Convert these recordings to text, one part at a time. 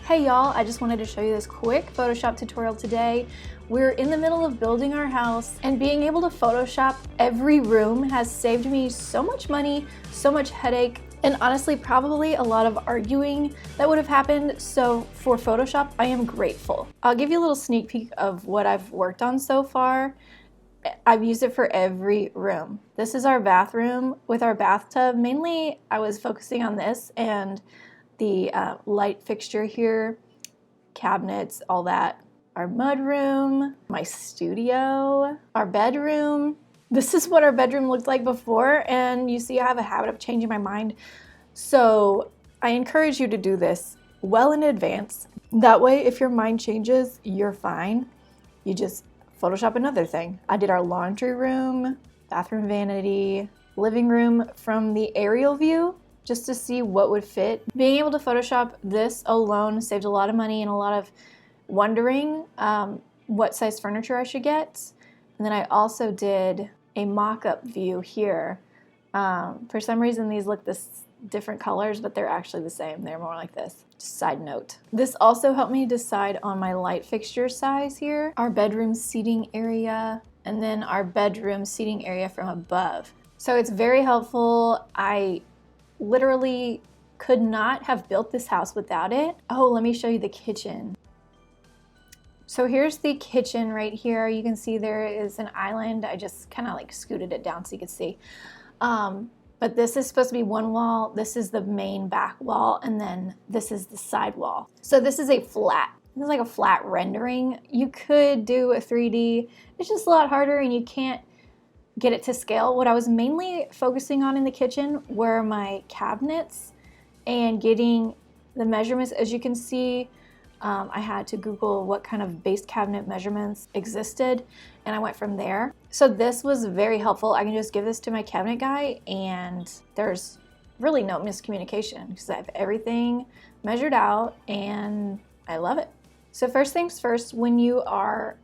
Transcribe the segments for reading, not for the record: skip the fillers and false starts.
Hey y'all, I just wanted to show you this quick Photoshop tutorial today. We're in the middle of building our house, and being able to Photoshop every room has saved me so much money, so much headache, and honestly probably a lot of arguing that would have happened. So for Photoshop, I am grateful. I'll give you a little sneak peek of what I've worked on so far. I've used it for every room. This is our bathroom with our bathtub. Mainly I was focusing on this and the light fixture here, cabinets, all that. Our mud room, my studio, our bedroom. This is what our bedroom looked like before, and you see I have a habit of changing my mind. So I encourage you to do this well in advance. That way, if your mind changes, you're fine. You just Photoshop another thing. I did our laundry room, bathroom vanity, living room from the aerial view, just to see what would fit. Being able to Photoshop this alone saved a lot of money and a lot of wondering what size furniture I should get. And then I also did a mock-up view here. For some reason these look this different colors, but they're actually the same. They're more like this. Just side note. This also helped me decide on my light fixture size here, our bedroom seating area, and then our bedroom seating area from above. So it's very helpful. I literally could not have built this house without it. Oh, let me show you the kitchen. So here's the kitchen right here. You can see there is an island. I just kind of like scooted it down so you could see. But this is supposed to be one wall. This is the main back wall, and then this is the side wall. So this is a flat. This is like a flat rendering. You could do a 3D. It's just a lot harder, and you can't get it to scale. What I was mainly focusing on in the kitchen were my cabinets and getting the measurements. As you can see, I had to Google what kind of base cabinet measurements existed, and I went from there. So this was very helpful. I can just give this to my cabinet guy, and there's really no miscommunication because I have everything measured out, and I love it. So first things first, when you are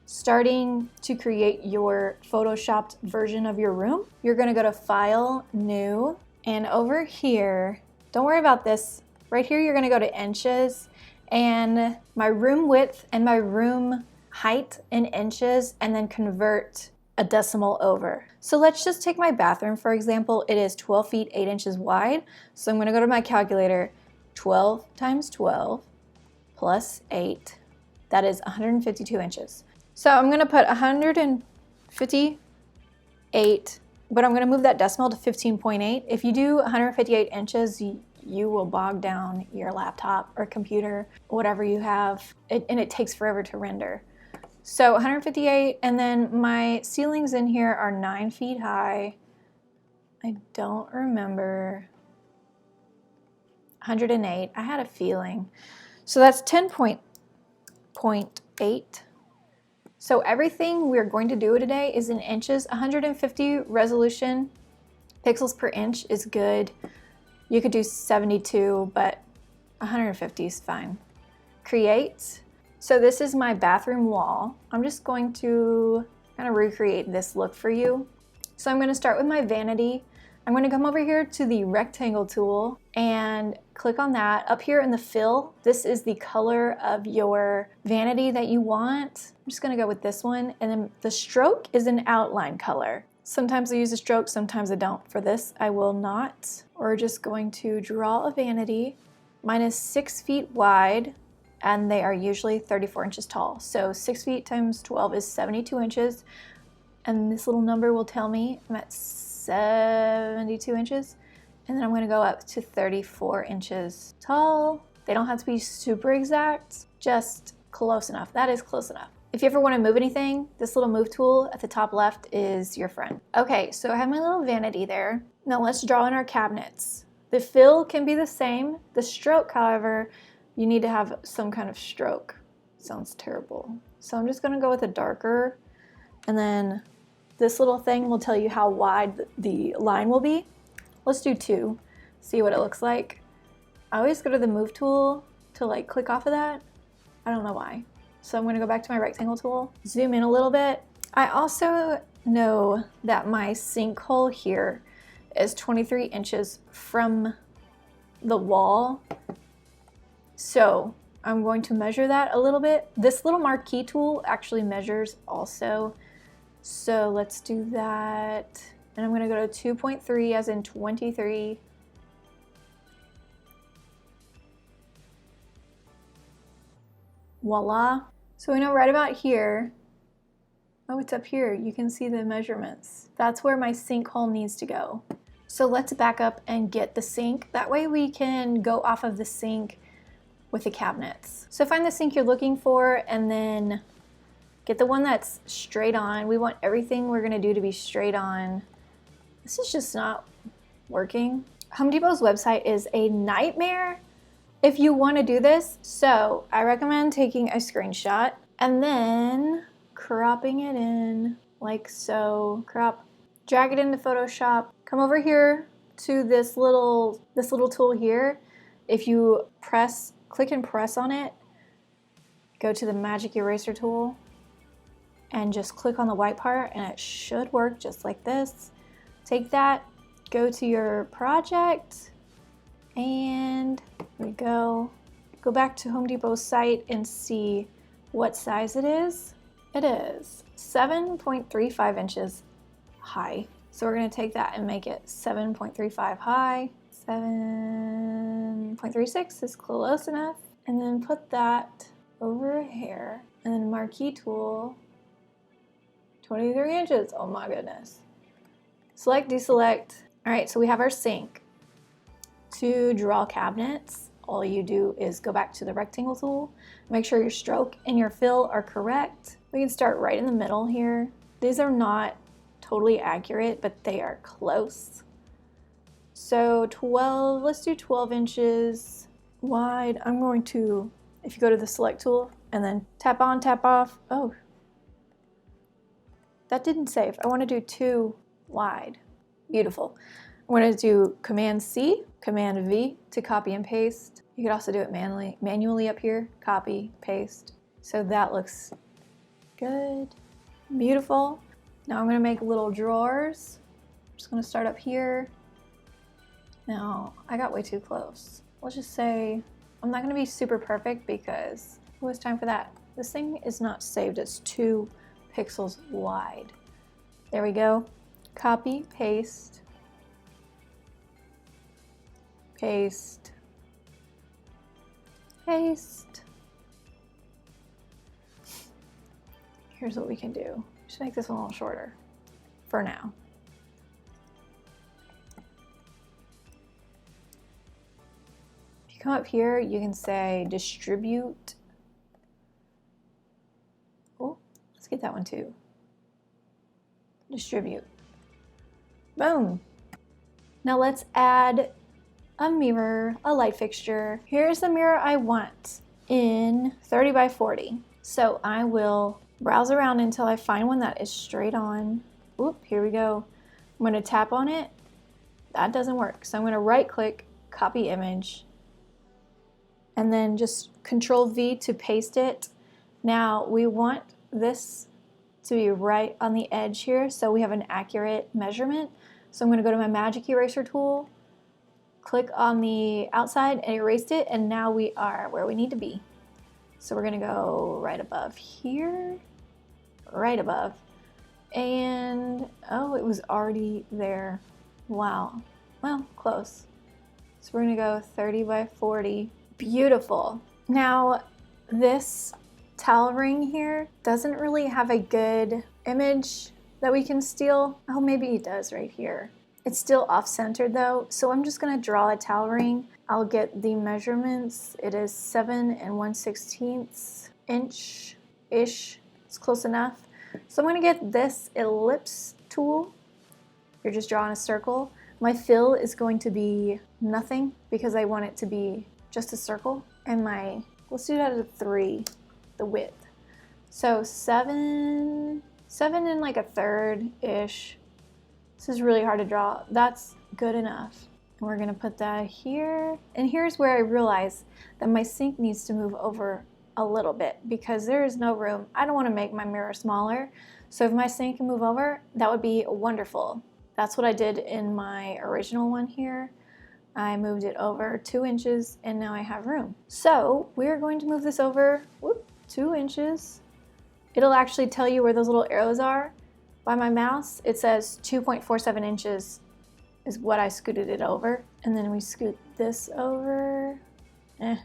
starting to create your Photoshopped version of your room, you're gonna go to File, New, and over here, don't worry about this. Right here, you're gonna go to Inches, and my room width and my room height in inches, and then convert a decimal over. So let's just take my bathroom, for example. It is 12 feet, 8 inches wide. So I'm gonna go to my calculator, 12 times 12 plus 8, that is 152 inches. So I'm gonna put 158, but I'm gonna move that decimal to 15.8. If you do 158 inches, you will bog down your laptop or computer, whatever you have, and it takes forever to render. So 158, and then my ceilings in here are 9 feet high. I don't remember. 108, I had a feeling. So that's 10.8. So everything we're going to do today is in inches. 150 resolution pixels per inch is good. You could do 72, but 150 is fine. Create. So this is my bathroom wall. I'm just going to kind of recreate this look for you. So I'm going to start with my vanity. I'm going to come over here to the rectangle tool and click on that. Up here in the fill, this is the color of your vanity that you want. I'm just going to go with this one, and then the stroke is an outline color. Sometimes I use a stroke, sometimes I don't. For this, I will not. We're just going to draw a vanity. Mine is 6 feet wide, and they are usually 34 inches tall. So 6 feet times 12 is 72 inches, and this little number will tell me I'm at 72 inches, and then I'm gonna go up to 34 inches tall. They don't have to be super exact, just close enough. That is close enough. If you ever wanna move anything, this little move tool at the top left is your friend. Okay, so I have my little vanity there. Now let's draw in our cabinets. The fill can be the same. The stroke, however, you need to have some kind of stroke. Sounds terrible. So I'm just gonna go with a darker, and then this little thing will tell you how wide the line will be. Let's do 2, see what it looks like. I always go to the move tool to like click off of that. I don't know why. So I'm gonna go back to my rectangle tool, zoom in a little bit. I also know that my sinkhole here is 23 inches from the wall. So I'm going to measure that a little bit. This little marquee tool actually measures also. So let's do that. And I'm gonna go to 2.3 as in 23. Voila. So we know right about here, oh, it's up here. You can see the measurements. That's where my sink hole needs to go. So let's back up and get the sink. That way we can go off of the sink with the cabinets. So find the sink you're looking for and then get the one that's straight on. We want everything we're gonna do to be straight on. This is just not working. Home Depot's website is a nightmare if you wanna do this. So I recommend taking a screenshot and then cropping it in like so. Crop, drag it into Photoshop. Come over here to this little tool here. If you click and press on it, go to the magic eraser tool and just click on the white part and it should work just like this. Take that, go to your project, and there we go. Go back to Home Depot's site and see what size it is. It is 7.35 inches high. So we're gonna take that and make it 7.35 high. 7.36 is close enough. And then put that over here. And then marquee tool, 23 inches, oh my goodness. Select, deselect. All right, so we have our sink. To draw cabinets, all you do is go back to the rectangle tool, make sure your stroke and your fill are correct. We can start right in the middle here. These are not totally accurate, but they are close. So 12, let's do 12 inches wide. I'm going to, if you go to the select tool and then tap on, tap off. Oh, that didn't save. I want to do 2 wide. Beautiful. I'm going to do Command C, Command V to copy and paste. You could also do it manually up here. Copy, paste. So that looks good. Beautiful. Now I'm going to make little drawers. I'm just going to start up here. Now, I got way too close. Let's just say I'm not going to be super perfect because who has time for that? This thing is not saved as 2 pixels wide. There we go. Copy, paste, paste, paste. Here's what we can do. Just make this one a little shorter for now. If you come up here, you can say distribute. Oh, let's get that one too. Distribute. Boom. Now let's add a mirror, a light fixture. Here's the mirror I want in 30 by 40. So I will browse around until I find one that is straight on. Oop, here we go. I'm gonna tap on it. That doesn't work. So I'm gonna right click, copy image, and then just Control V to paste it. Now we want this to be right on the edge here so we have an accurate measurement. So I'm going to go to my magic eraser tool, click on the outside and erase it, and now we are where we need to be. So we're going to go right above here, right above, and oh, it was already there. Wow. Well, close. So we're going to go 30 by 40. Beautiful. Now this towel ring here doesn't really have a good image that we can steal. Oh, maybe it does right here. It's still off-centered though, so I'm just gonna draw a towel ring. I'll get the measurements. It is 7 1/16 inch-ish. It's close enough. So I'm gonna get this ellipse tool. You're just drawing a circle. My fill is going to be nothing because I want it to be just a circle. And let's do that at 3, the width. So 7 1/3-ish. This is really hard to draw. That's good enough. And we're gonna put that here. And here's where I realize that my sink needs to move over a little bit because there is no room. I don't wanna make my mirror smaller. So if my sink can move over, that would be wonderful. That's what I did in my original one here. I moved it over 2 inches and now I have room. So we're going to move this over 2 inches. It'll actually tell you where those little arrows are. By my mouse, it says 2.47 inches is what I scooted it over. And then we scoot this over,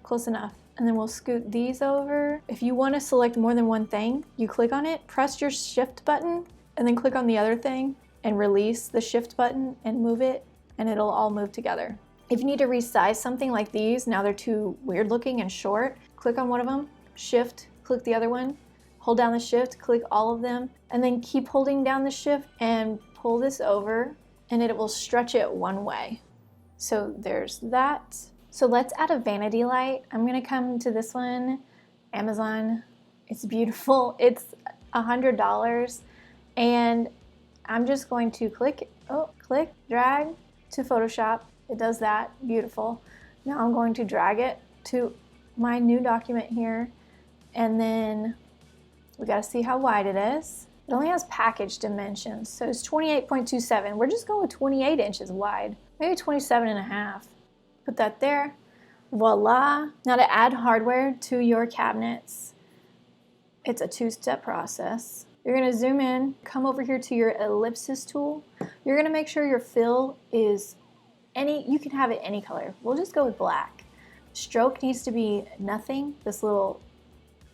close enough. And then we'll scoot these over. If you want to select more than one thing, you click on it, press your shift button, and then click on the other thing and release the shift button and move it, and it'll all move together. If you need to resize something like these, now they're too weird looking and short, click on one of them, shift, click the other one, hold down the shift, click all of them, and then keep holding down the shift and pull this over, and it will stretch it one way. So there's that. So let's add a vanity light. I'm gonna come to this one, Amazon. It's beautiful. It's $100, and I'm just going to click, drag to Photoshop. It does that, beautiful. Now I'm going to drag it to my new document here, and then we gotta see how wide it is. It only has package dimensions, so it's 28.27. We're just going with 28 inches wide, maybe 27.5. Put that there, voila. Now to add hardware to your cabinets, it's a 2-step process. You're gonna zoom in, come over here to your ellipsis tool. You're gonna make sure your fill is you can have it any color. We'll just go with black. Stroke needs to be nothing, this little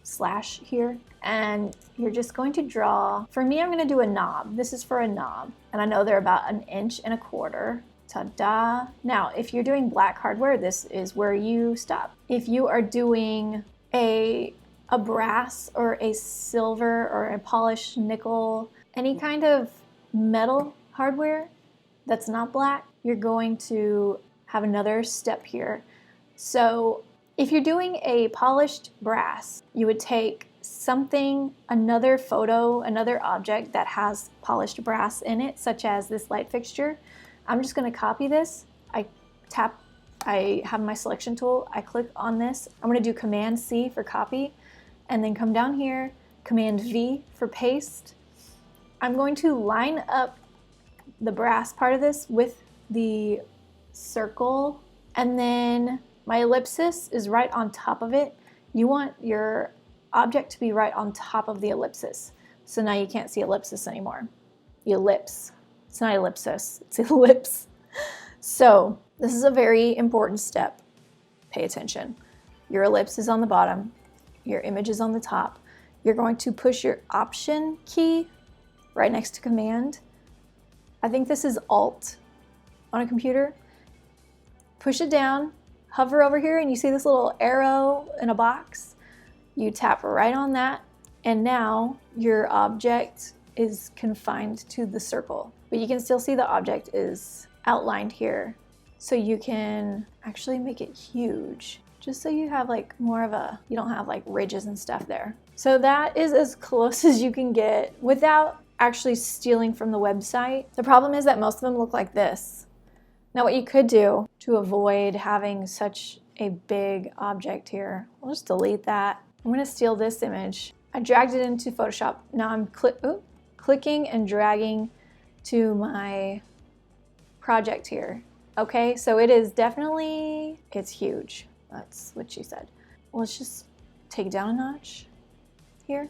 slash here. And you're just going to draw, for me, I'm gonna do a knob. This is for a knob. And I know they're about 1.25 inches. Ta-da. Now, if you're doing black hardware, this is where you stop. If you are doing a brass or a silver or a polished nickel, any kind of metal hardware that's not black, you're going to have another step here. So if you're doing a polished brass, you would take something, another photo, another object that has polished brass in it, such as this light fixture. I'm just going to copy this. I have my selection tool. I click on this. I'm going to do Command C for copy, and then come down here, Command V for paste. I'm going to line up the brass part of this with the circle, and then my ellipsis is right on top of it. You want your object to be right on top of the ellipsis. So now you can't see ellipsis anymore. The ellipse. It's not ellipsis, it's ellipse. So this is a very important step. Pay attention. Your ellipse is on the bottom. Your image is on the top. You're going to push your Option key right next to Command. I think this is Alt on a computer. Push it down, hover over here, and you see this little arrow in a box. You tap right on that, and now your object is confined to the circle. But you can still see the object is outlined here. So you can actually make it huge, just so you have like more of a, you don't have like ridges and stuff there. So that is as close as you can get without actually stealing from the website. The problem is that most of them look like this. Now what you could do to avoid having such a big object here, we'll just delete that. I'm gonna steal this image. I dragged it into Photoshop. Now I'm clicking and dragging to my project here. Okay, so it is definitely, it's huge. That's what she said. Let's just take it down a notch here.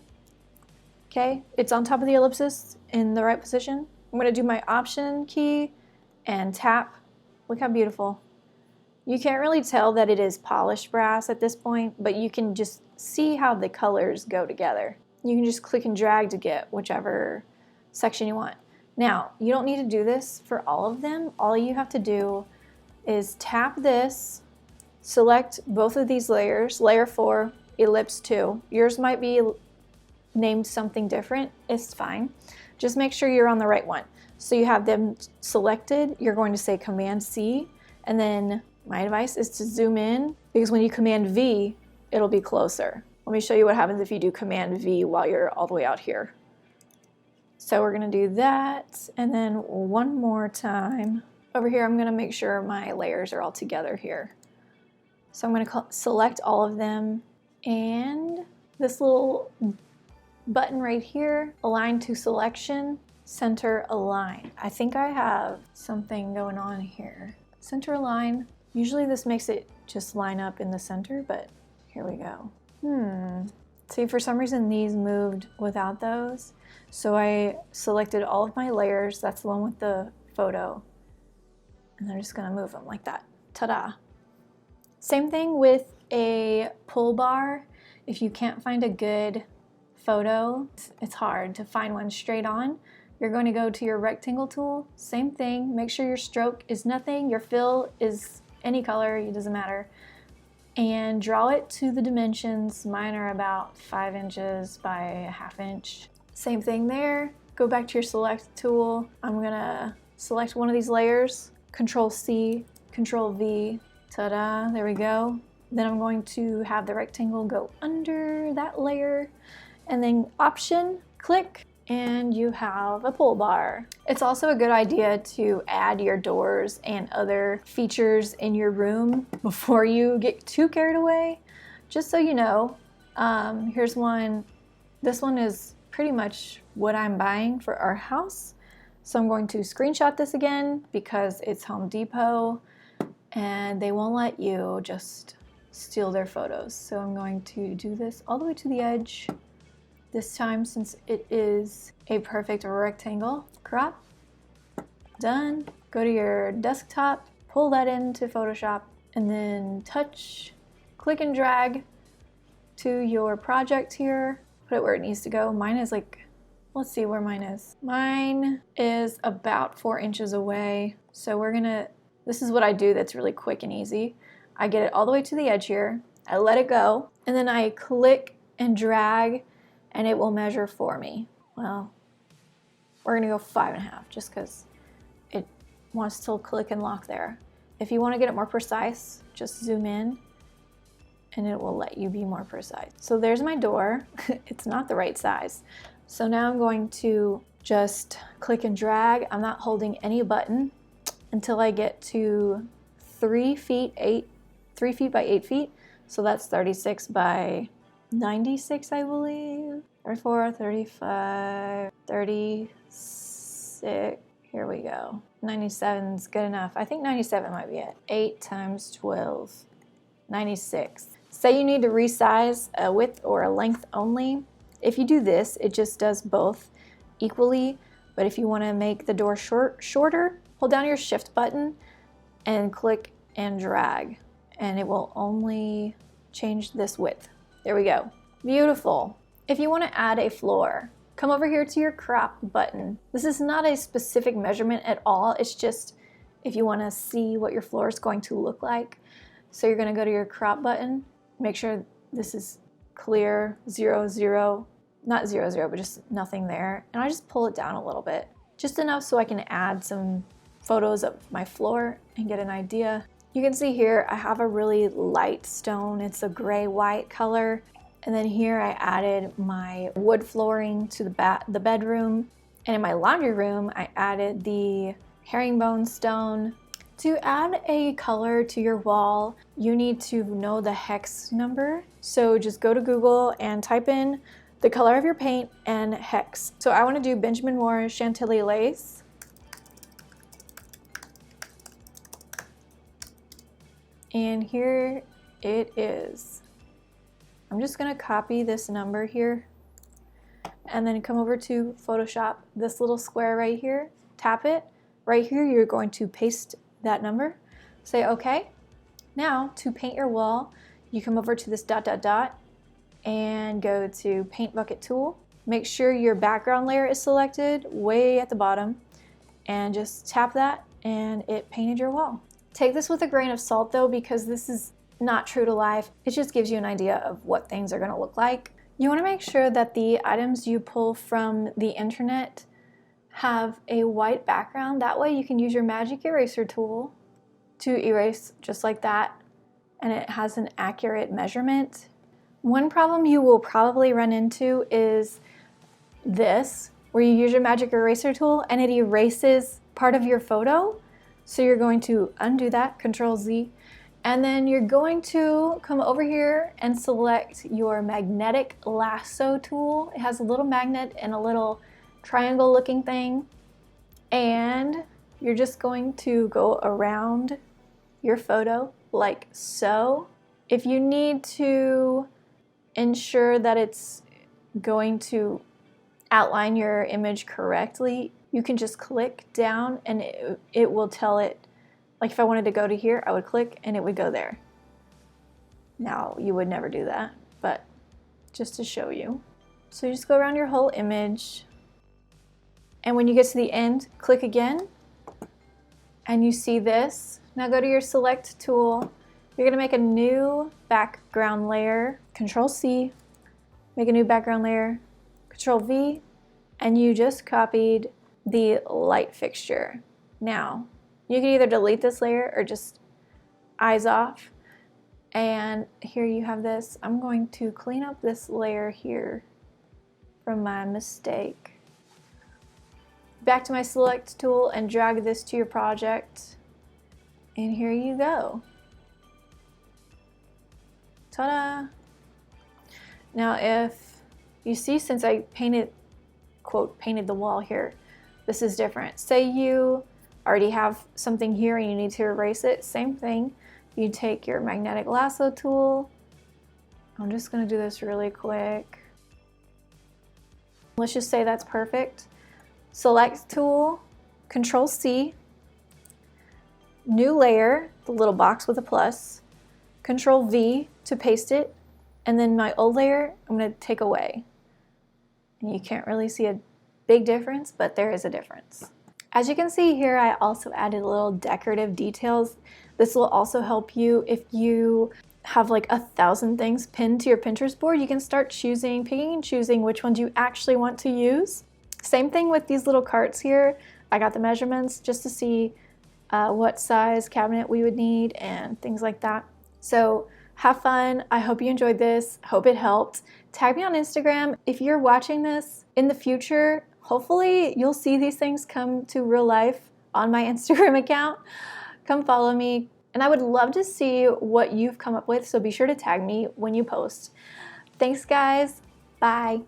Okay, it's on top of the ellipsis in the right position. I'm gonna do my Option key and tap. Look how beautiful. You can't really tell that it is polished brass at this point, but you can just see how the colors go together. You can just click and drag to get whichever section you want. Now, you don't need to do this for all of them. All you have to do is tap this, select both of these layers, layer 4, ellipse 2. Yours might be named something different, it's fine. Just make sure you're on the right one. So you have them selected, you're going to say Command C, and then my advice is to zoom in, because when you Command V, it'll be closer. Let me show you what happens if you do Command V while you're all the way out here. So we're gonna do that, and then one more time. Over here, I'm gonna make sure my layers are all together here. So I'm gonna select all of them, and this little button right here, align to selection, center align. I think I have something going on here. center line. Usually this makes it just line up in the center, but here we go. See, for some reason these moved without those. So I selected all of my layers. That's the one with the photo. And I'm just gonna move them like that. Ta-da. Same thing with a pull bar. If you can't find a good photo, it's hard to find one straight on. You're going to go to your rectangle tool. Same thing. Make sure your stroke is nothing. Your fill is any color. It doesn't matter. And draw it to the dimensions. Mine are about 5 inches by a 1/2 inch. Same thing there. Go back to your select tool. I'm gonna select one of these layers. Control C, Control V. Ta-da, there we go. Then I'm going to have the rectangle go under that layer. And then Option, click, and you have a pull bar. It's also a good idea to add your doors and other features in your room before you get too carried away. Just so you know, here's one. This one is pretty much what I'm buying for our house. So I'm going to screenshot this again because it's Home Depot and they won't let you just steal their photos. So I'm going to do this all the way to the edge. This time, since it is a perfect rectangle, crop, done. Go to your desktop, pull that into Photoshop, and then touch, click and drag to your project here. Put it where it needs to go. Mine is like, let's see where mine is. Mine is about 4 inches away. So we're gonna, this is what I do that's really quick and easy. I get it all the way to the edge here. I let it go, and then I click and drag, and it will measure for me. Well, we're gonna go 5.5 just because it wants to click and lock there. If you wanna get it more precise, just zoom in and it will let you be more precise. So there's my door. It's not the right size. So now I'm going to just click and drag. I'm not holding any button until I get to 3 feet by 8 feet. So that's 36 by 96, I believe. 34, 35, 36. Here we go. 97's good enough. I think 97 might be it. 8 times 12, 96. Say you need to resize a width or a length only. If you do this, it just does both equally. But if you want to make the door shorter, hold down your shift button and click and drag, and it will only change this width. There we go. Beautiful. If you want to add a floor, come over here to your crop button. This is not a specific measurement at all. It's just if you want to see what your floor is going to look like. So you're going to go to your crop button. Make sure this is clear, 0, 0, not 0, 0, but just nothing there. And I just pull it down a little bit, just enough so I can add some photos of my floor and get an idea. You can see here I have a really light stone. It's a gray-white color. And then here I added my wood flooring to the bedroom. And in my laundry room, I added the herringbone stone. To add a color to your wall, you need to know the hex number. So just go to Google and type in the color of your paint and hex. So I want to do Benjamin Moore Chantilly Lace. And here it is. I'm just gonna copy this number here and then come over to Photoshop, this little square right here, tap it. Right here, you're going to paste that number, say okay. Now to paint your wall, you come over to this dot, dot, dot and go to Paint Bucket tool. Make sure your background layer is selected way at the bottom and just tap that and it painted your wall. Take this with a grain of salt though, because this is not true to life. It just gives you an idea of what things are gonna look like. You wanna make sure that the items you pull from the internet have a white background. That way you can use your magic eraser tool to erase just like that, and it has an accurate measurement. One problem you will probably run into is this, where you use your magic eraser tool and it erases part of your photo. So you're going to undo that, Control Z, and then you're going to come over here and select your magnetic lasso tool. It has a little magnet and a little triangle looking thing, and you're just going to go around your photo like so. If you need to ensure that it's going to outline your image correctly, you can just click down and it will tell it, like if I wanted to go to here, I would click and it would go there. Now, you would never do that, but just to show you. So you just go around your whole image, and when you get to the end, click again, and you see this. Now go to your select tool. You're gonna make a new background layer, Control C, make a new background layer, Control V, and you just copied the light fixture. Now, you can either delete this layer or just eyes off. And here you have this. I'm going to clean up this layer here from my mistake. Back to my select tool and drag this to your project. And here you go. Ta-da! Now if you see, since I painted, quote, painted the wall here, this is different. Say you already have something here and you need to erase it, same thing. You take your magnetic lasso tool. I'm just gonna do this really quick. Let's just say that's perfect. Select tool, Control C, new layer, the little box with a plus, Control V to paste it, and then my old layer, I'm gonna take away. And you can't really see a big difference, but there is a difference. As you can see here, I also added little decorative details. This will also help you if you have like 1,000 things pinned to your Pinterest board. You can start picking and choosing which ones you actually want to use. Same thing with these little carts here. I got the measurements just to see what size cabinet we would need and things like that. So have fun. I hope you enjoyed this. Hope it helped. Tag me on Instagram. If you're watching this in the future, hopefully you'll see these things come to real life on my Instagram account. Come follow me. And I would love to see what you've come up with, so be sure to tag me when you post. Thanks guys. Bye.